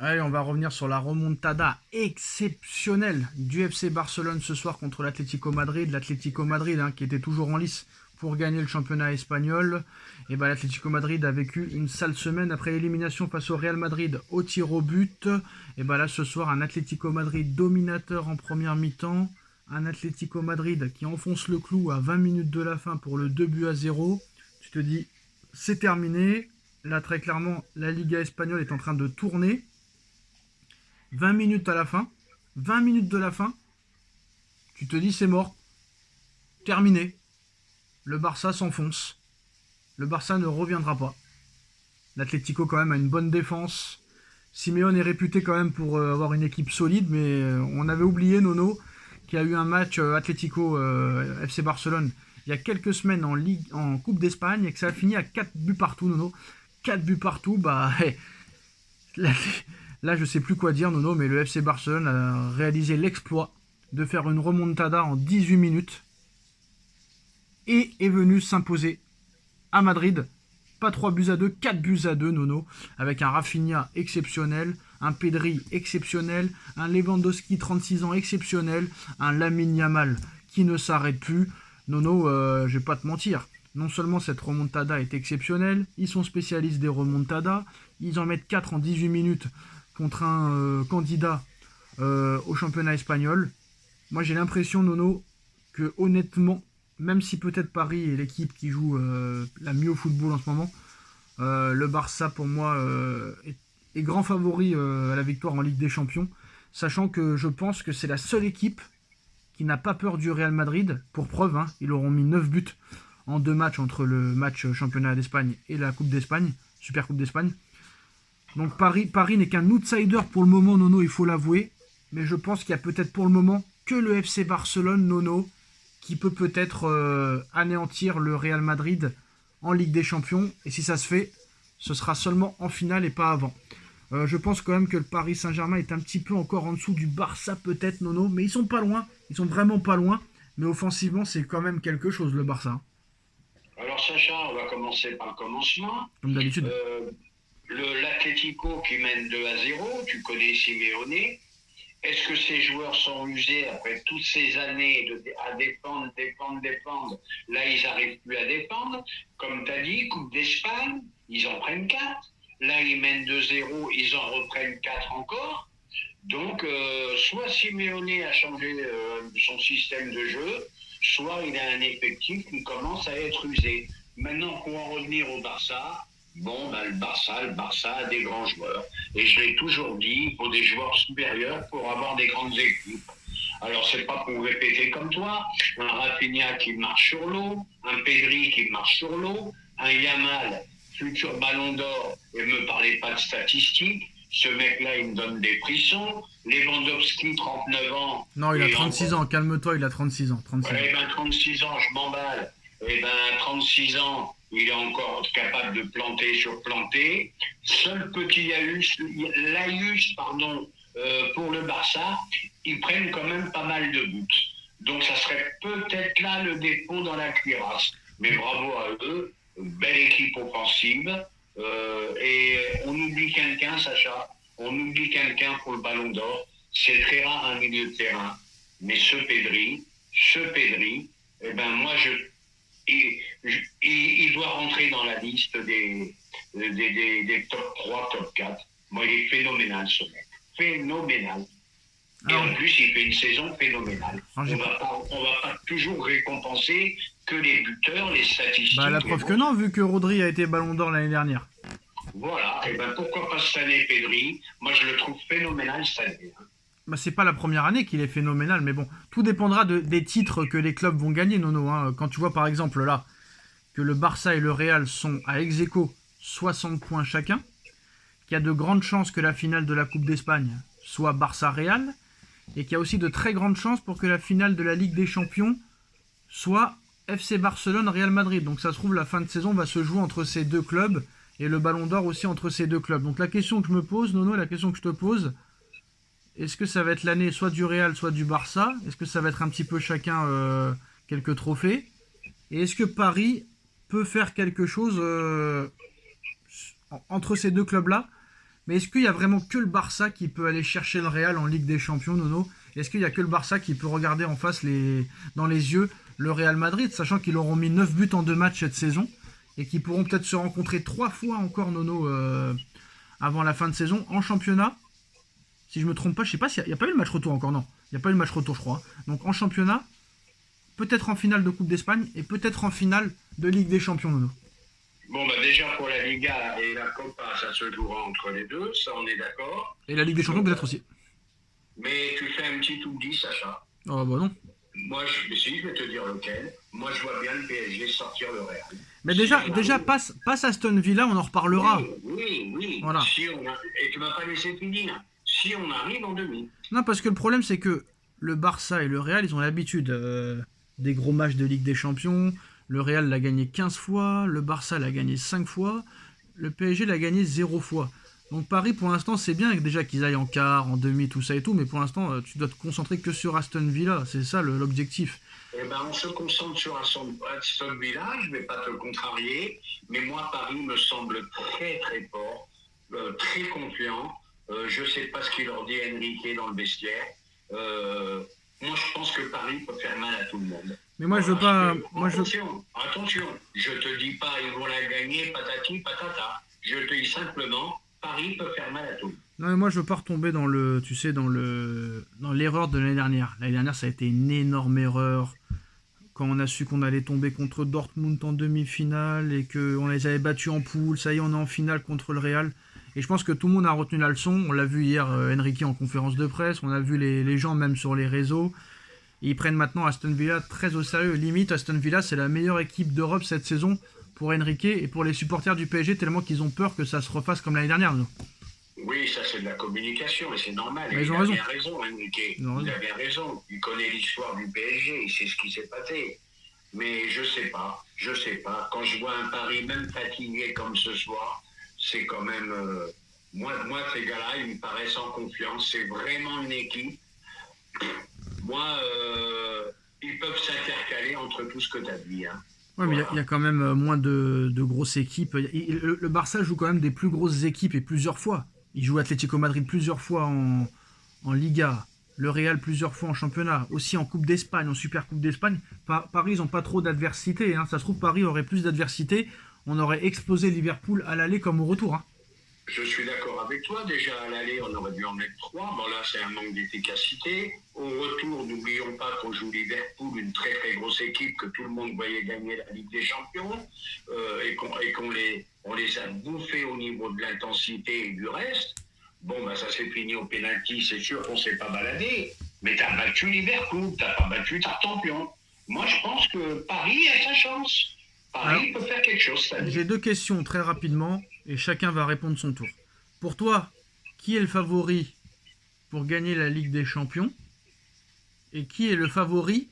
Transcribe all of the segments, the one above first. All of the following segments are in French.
Allez, on va revenir sur la remontada exceptionnelle du FC Barcelone ce soir contre l'Atlético Madrid. L'Atlético Madrid qui était toujours en lice pour gagner le championnat espagnol. Et ben, l'Atlético Madrid a vécu une sale semaine après l'élimination face au Real Madrid au tir au but. Et ben là, ce soir, un Atlético Madrid dominateur en première mi-temps. Un Atlético Madrid qui enfonce le clou à 20 minutes de la fin pour le 2-0. Tu te dis, c'est terminé. Là, très clairement, la Liga espagnole est en train de tourner. 20 minutes à la fin, 20 minutes de la fin, tu te dis c'est mort, terminé. Le Barça s'enfonce. Le Barça ne reviendra pas. L'Atlético quand même a une bonne défense. Simeone est réputé quand même pour avoir une équipe solide, mais on avait oublié Nono qui a eu un match Atlético FC Barcelone il y a quelques semaines en Coupe d'Espagne et que ça a fini à 4 buts partout Nono. 4 buts partout, bah là je sais plus quoi dire Nono, mais le FC Barcelone a réalisé l'exploit de faire une remontada en 18 minutes et est venu s'imposer à Madrid. Pas 3 buts à 2, 4 buts à 2 Nono, avec un Rafinha exceptionnel, un Pedri exceptionnel, un Lewandowski 36 ans exceptionnel, un Lamine Yamal qui ne s'arrête plus. Nono, je vais pas te mentir, non seulement cette remontada est exceptionnelle, ils sont spécialistes des remontadas, ils en mettent 4 en 18 minutes contre un candidat au championnat espagnol. Moi j'ai l'impression Nono que honnêtement, même si peut-être Paris est l'équipe qui joue la mieux au football en ce moment, le Barça pour moi est grand favori à la victoire en Ligue des Champions, sachant que je pense que c'est la seule équipe qui n'a pas peur du Real Madrid. Pour preuve, ils auront mis 9 buts en 2 matchs entre le match championnat d'Espagne et la Coupe d'Espagne, Super Coupe d'Espagne. Donc Paris n'est qu'un outsider pour le moment, Nono, il faut l'avouer. Mais je pense qu'il y a peut-être pour le moment que le FC Barcelone, Nono, qui peut peut-être anéantir le Real Madrid en Ligue des Champions. Et si ça se fait, ce sera seulement en finale et pas avant. Je pense quand même que le Paris Saint-Germain est un petit peu encore en dessous du Barça peut-être, Nono. Mais ils sont pas loin, ils sont vraiment pas loin. Mais offensivement, c'est quand même quelque chose, le Barça. Alors Sacha, on va commencer par le commencement. Comme d'habitude. L'Atlético qui mène 2-0, tu connais Simeone. Est-ce que ces joueurs sont usés après toutes ces années à défendre? Là, ils n'arrivent plus à défendre. Comme tu as dit, Coupe d'Espagne, ils en prennent 4. Là, ils mènent 2-0, ils en reprennent 4 encore. Donc, soit Simeone a changé son système de jeu, soit il a un effectif qui commence à être usé. Maintenant, pour en revenir au Barça, le Barça a des grands joueurs. Et je l'ai toujours dit, il faut des joueurs supérieurs pour avoir des grandes équipes. Alors, c'est pas pour répéter comme toi, un Rafinha qui marche sur l'eau, un Pedri qui marche sur l'eau, un Yamal, futur ballon d'or, et ne me parlez pas de statistiques. Ce mec-là, il me donne des frissons. Lewandowski, 39 ans. Non, il a 36 ans, calme-toi, il a 36 ans. 36 ans. Eh ben, 36 ans, je m'emballe. Eh ben, 36 ans, il est encore capable de planter sur planter. Seul petit laïus, pour le Barça, ils prennent quand même pas mal de buts. Donc ça serait peut-être là le défaut dans la cuirasse. Mais bravo à eux, belle équipe offensive. Et on oublie quelqu'un, Sacha, on oublie quelqu'un pour le ballon d'or. C'est très rare un milieu de terrain. Mais ce Pedri, eh ben moi il doit rentrer dans la liste des top 3, top 4. Moi, il est phénoménal, ce mec. Phénoménal. Et Alors, en plus, il fait une saison phénoménale. On j'ai va pas... pas toujours récompenser que les buteurs, les statistiques. Bah, la preuve que non, vu que Rodri a été ballon d'or l'année dernière. Voilà. Et ben pourquoi pas cette année, Pedri? Moi, je le trouve phénoménal cette année. Bah, c'est pas la première année qu'il est phénoménal, mais bon, tout dépendra des titres que les clubs vont gagner, Nono. Quand tu vois par exemple là que le Barça et le Real sont à ex-aequo 60 points chacun, qu'il y a de grandes chances que la finale de la Coupe d'Espagne soit Barça-Real, et qu'il y a aussi de très grandes chances pour que la finale de la Ligue des Champions soit FC Barcelone-Real Madrid. Donc ça se trouve, la fin de saison va se jouer entre ces deux clubs, et le Ballon d'Or aussi entre ces deux clubs. Donc la question que je me pose, Nono, la question que je te pose, est-ce que ça va être l'année soit du Real, soit du Barça? Est-ce que ça va être un petit peu chacun quelques trophées? Et est-ce que Paris peut faire quelque chose entre ces deux clubs-là? Mais est-ce qu'il y a vraiment que le Barça qui peut aller chercher le Real en Ligue des Champions, Nono? Est-ce qu'il y a que le Barça qui peut regarder en face dans les yeux le Real Madrid, sachant qu'ils auront mis 9 buts en 2 matchs cette saison et qu'ils pourront peut-être se rencontrer 3 fois encore, Nono, avant la fin de saison en championnat? Si je me trompe pas, je sais pas s'il n'y a pas eu le match retour encore, non. Il n'y a pas eu le match retour, je crois. Donc en championnat, peut-être en finale de Coupe d'Espagne et peut-être en finale de Ligue des Champions, Nono. Bon, bah déjà pour la Liga et la Copa, ça se jouera entre les deux, ça on est d'accord. Et la Ligue des Champions peut-être aussi. Mais tu fais un petit oubli, Sacha. Oh bah non. Moi, je vais te dire lequel. Moi, je vois bien le PSG sortir le Real. Mais déjà passe Aston Villa, on en reparlera. Oui. Voilà. Et tu m'as pas laissé finir. Si on arrive en demi. Non, parce que le problème, c'est que le Barça et le Real, ils ont l'habitude des gros matchs de Ligue des Champions. Le Real l'a gagné 15 fois, le Barça l'a gagné 5 fois, le PSG l'a gagné 0 fois. Donc Paris, pour l'instant, c'est bien déjà qu'ils aillent en quart, en demi, tout ça et tout, mais pour l'instant, tu dois te concentrer que sur Aston Villa. C'est ça l'objectif. Eh ben, on se concentre sur Aston Villa, je ne vais pas te contrarier, mais moi, Paris me semble très très fort, très confiant. Je ne sais pas ce qu'il leur dit Enrique dans le vestiaire. Moi, je pense que Paris peut faire mal à tout le monde. Mais moi, je veux pas. Attention, je te dis pas ils vont la gagner, patati, patata. Je te dis simplement, Paris peut faire mal à tout le monde. Non, mais moi, je veux pas retomber dans l'erreur de l'année dernière. L'année dernière, ça a été une énorme erreur. Quand on a su qu'on allait tomber contre Dortmund en demi-finale et qu'on les avait battus en poule, ça y est, on est en finale contre le Real. Et je pense que tout le monde a retenu la leçon. On l'a vu hier, Enrique en conférence de presse. On a vu les gens même sur les réseaux. Et ils prennent maintenant Aston Villa très au sérieux. Limite, Aston Villa, c'est la meilleure équipe d'Europe cette saison pour Enrique et pour les supporters du PSG, tellement qu'ils ont peur que ça se refasse comme l'année dernière. Nous. Oui, ça c'est de la communication et c'est normal. Mais il a bien raison, Enrique. Il a bien raison. Il connaît l'histoire du PSG, il sait ce qui s'est passé. Mais je sais pas. Quand je vois un Paris même fatigué comme ce soir, c'est quand même... Moi, ces gars-là, ils me paraissent en confiance. C'est vraiment une équipe. Moi, ils peuvent s'intercaler entre tout ce que tu as dit. Hein. Ouais, mais il y a quand même moins de grosses équipes. Le Barça joue quand même des plus grosses équipes et plusieurs fois. Il joue Atlético Madrid plusieurs fois en Liga, le Real plusieurs fois en championnat, aussi en Coupe d'Espagne, en Super Coupe d'Espagne. Paris, ils n'ont pas trop d'adversité. Hein. Ça se trouve, Paris aurait plus d'adversité. On aurait explosé Liverpool à l'aller comme au retour. Hein. Je suis d'accord avec toi. Déjà, à l'aller, on aurait dû en mettre 3. Bon, là, c'est un manque d'efficacité. Au retour, n'oublions pas qu'on joue Liverpool, une très, très grosse équipe que tout le monde voyait gagner la Ligue des Champions et qu'on les a bouffés au niveau de l'intensité et du reste. Bon, bah, ça s'est fini au pénalty. C'est sûr qu'on ne s'est pas baladé. Mais tu as battu Liverpool. Tu n'as pas battu Tartampion. Moi, je pense que Paris a sa chance. Paris peut faire quelque chose. J'ai 2 questions très rapidement et chacun va répondre son tour. Pour toi, qui est le favori pour gagner la Ligue des Champions? Et qui est le favori,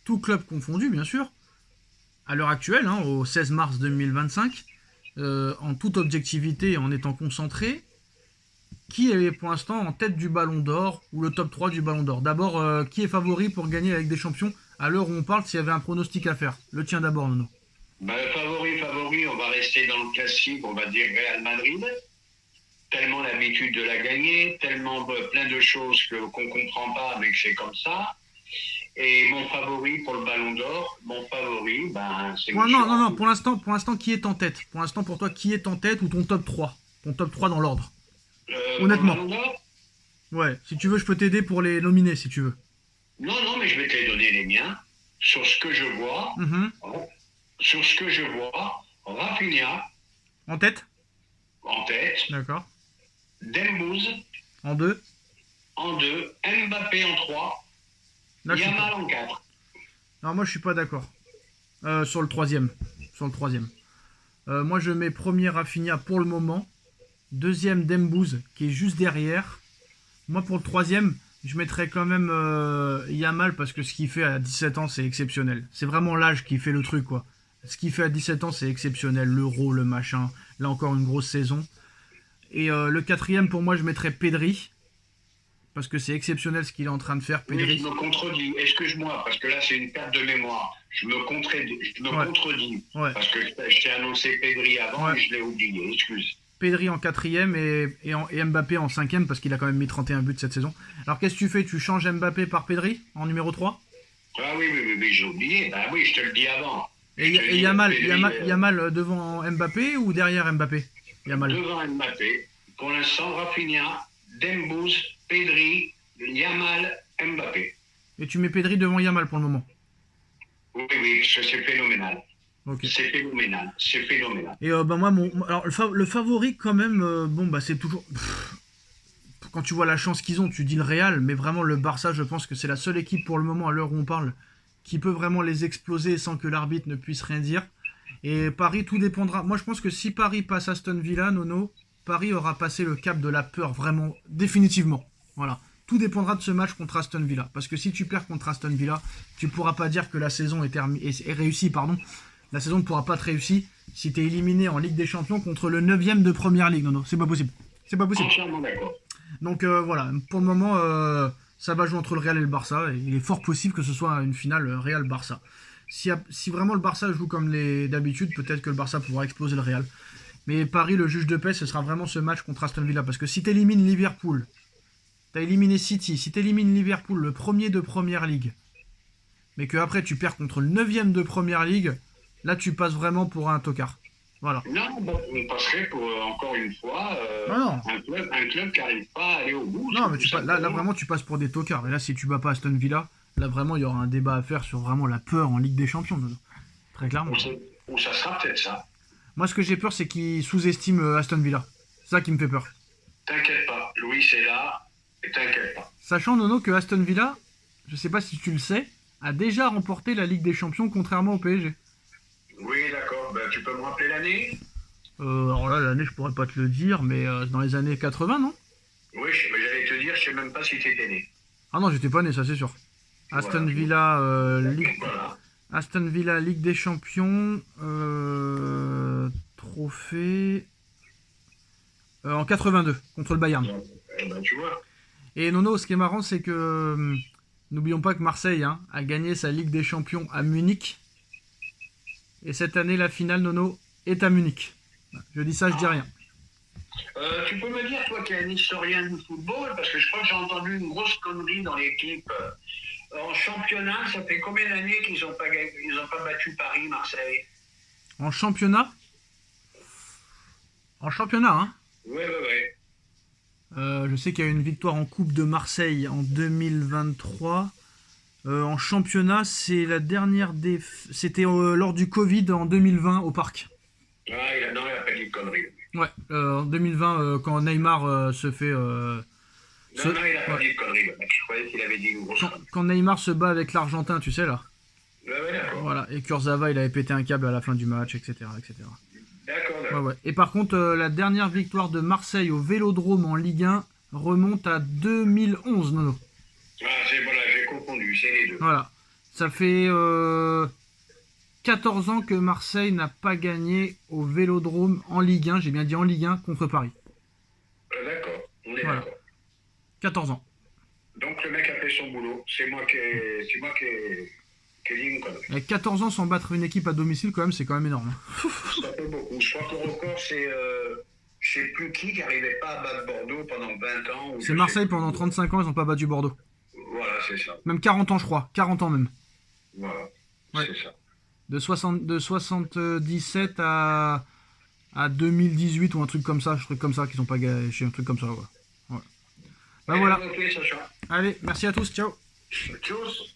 tout club confondu bien sûr, à l'heure actuelle, hein, au 16 mars 2025, en toute objectivité et en étant concentré, qui est pour l'instant en tête du Ballon d'Or ou le top 3 du Ballon d'Or? D'abord, qui est favori pour gagner la Ligue des Champions à l'heure où on parle, s'il y avait un pronostic à faire? Le tien d'abord, Nono. Ben, favori, on va rester dans le classique, on va dire Real Madrid. Tellement l'habitude de la gagner, tellement plein de choses qu'on ne comprend pas, mais que c'est comme ça. Et mon favori pour le Ballon d'Or, c'est... Non, pour l'instant, qui est en tête? Pour l'instant, pour toi, qui est en tête ou ton top 3? Ton top 3 dans l'ordre. Honnêtement. Ballon d'Or ? Ouais, si tu veux, je peux t'aider pour les nominer, si tu veux. Non, mais je vais te donner les miens. Sur ce que je vois... Rafinha. En tête. D'accord. Dembouz. En 2. Mbappé en 3. Yamal en 4. Non, moi je suis pas d'accord. Sur le troisième. Moi je mets premier Rafinha pour le moment. Deuxième Dembouz qui est juste derrière. Moi pour le troisième, je mettrais quand même Yamal parce que ce qu'il fait à 17 ans c'est exceptionnel. C'est vraiment l'âge qui fait le truc quoi. Ce qu'il fait à 17 ans, c'est exceptionnel. L'Euro, le machin. Là encore, une grosse saison. Et le quatrième, pour moi, je mettrais Pedri. Parce que c'est exceptionnel ce qu'il est en train de faire, Pedri. Oui, je me contredis. Excuse-moi, parce que là, c'est une perte de mémoire. Je me contredis. Ouais. Parce que je t'ai annoncé Pedri avant et je l'ai oublié. Excuse. Pedri en quatrième et Mbappé en cinquième parce qu'il a quand même mis 31 buts cette saison. Alors qu'est-ce que tu fais? Tu changes Mbappé par Pedri en numéro 3? Ah oui, j'ai oublié. Bah oui, je te le dis avant. Et Yamal devant Mbappé ou derrière Mbappé? Yamal. Devant Mbappé. Pour l'instant, Rafinha, Dembouz, Pedri, Yamal, Mbappé. Et tu mets Pedri devant Yamal pour le moment? Oui, parce que c'est phénoménal. Ok. C'est phénoménal. Et moi, alors, le favori quand même, c'est toujours... Quand tu vois la chance qu'ils ont, tu dis le Real, mais vraiment le Barça, je pense que c'est la seule équipe pour le moment, à l'heure où on parle, qui peut vraiment les exploser sans que l'arbitre ne puisse rien dire. Et Paris, tout dépendra. Moi, je pense que si Paris passe Aston Villa, Nono, Paris aura passé le cap de la peur, vraiment, définitivement. Voilà. Tout dépendra de ce match contre Aston Villa. Parce que si tu perds contre Aston Villa, tu ne pourras pas dire que la saison est réussie. La saison ne pourra pas être réussie si tu es éliminé en Ligue des Champions contre le 9ème de Première Ligue. Non, c'est pas possible. C'est pas possible. Entièrement d'accord. Donc voilà, pour le moment, ça va jouer entre le Real et le Barça. Et il est fort possible que ce soit une finale Real-Barça. Si vraiment le Barça joue comme d'habitude, peut-être que le Barça pourra exploser le Real. Mais Paris, le juge de paix, ce sera vraiment ce match contre Aston Villa. Parce que si tu élimines Liverpool, tu as éliminé City, si tu élimines Liverpool, le premier de Première Ligue, mais que après tu perds contre le 9ème de Première Ligue, là tu passes vraiment pour un tocard. Voilà. Non, on passerait pour, encore une fois, un club qui n'arrive pas à aller au bout. Non, mais là vraiment tu passes pour des tocards. Et là, si tu bats pas Aston Villa, là vraiment il y aura un débat à faire sur vraiment la peur en Ligue des Champions. Très clairement. Ou ça sera peut-être ça. Moi, ce que j'ai peur, c'est qu'ils sous-estiment Aston Villa. C'est ça qui me fait peur. T'inquiète pas, Louis est là, et t'inquiète pas. Sachant, Nono, que Aston Villa, je sais pas si tu le sais, a déjà remporté la Ligue des Champions contrairement au PSG. Oui, d'accord. Tu peux me rappeler l'année? Alors là, l'année, je pourrais pas te le dire, mais dans les années 80, non? Oui, mais j'allais te dire, je sais même pas si t'étais né. Ah non, j'étais pas né, ça c'est sûr. Aston Villa, Aston Villa, Ligue des Champions, trophée en 82 contre le Bayern. Tu vois. Et Nono, ce qui est marrant, c'est que n'oublions pas que Marseille a gagné sa Ligue des Champions à Munich. Et cette année, la finale, Nono, est à Munich. Je dis ça, je dis rien. Tu peux me dire, toi qui es un historien du football, parce que je crois que j'ai entendu une grosse connerie dans l'équipe. En championnat, ça fait combien d'années qu'ils n'ont pas battu Paris, Marseille? En championnat? En championnat, hein? Ouais. Je sais qu'il y a eu une victoire en Coupe de Marseille en 2023. En championnat, c'est la dernière c'était lors du Covid en 2020 au Parc. Ah, il a pas dit de conneries. Ouais, en 2020, quand Neymar se fait... Non, il a pas dit de conneries. Je croyais qu'il avait dit une grosse connerie. Quand Neymar se bat avec l'Argentin, tu sais, là. Ouais, d'accord. Voilà, et Kurzawa, il avait pété un câble à la fin du match, etc. D'accord. Ouais. Et par contre, la dernière victoire de Marseille au Vélodrome en Ligue 1 remonte à 2011, Nono. Ah, j'ai confondu, c'est les deux. Voilà. Ça fait 14 ans que Marseille n'a pas gagné au Vélodrome en Ligue 1, j'ai bien dit en Ligue 1, contre Paris. D'accord, on est Voilà. d'accord. 14 ans. Donc le mec a fait son boulot, c'est moi qui ai dit une connerie. Avec 14 ans sans battre une équipe à domicile, quand même, c'est quand même énorme. Ça fait beaucoup. Je crois qu'au record, c'est... je sais plus qui n'arrivait pas à battre Bordeaux pendant 20 ans. C'est Marseille, pendant 35 ans, ils n'ont pas battu Bordeaux. Voilà, c'est ça. Même 40 ans, je crois. 40 ans même. Voilà, Ouais. c'est ça. De 77 à 2018 ou un truc comme ça, qu'ils n'ont pas gagné, un truc comme ça. Ouais. Bah voilà. Ok, Sacha. Allez, merci à tous, ciao. Tchuss.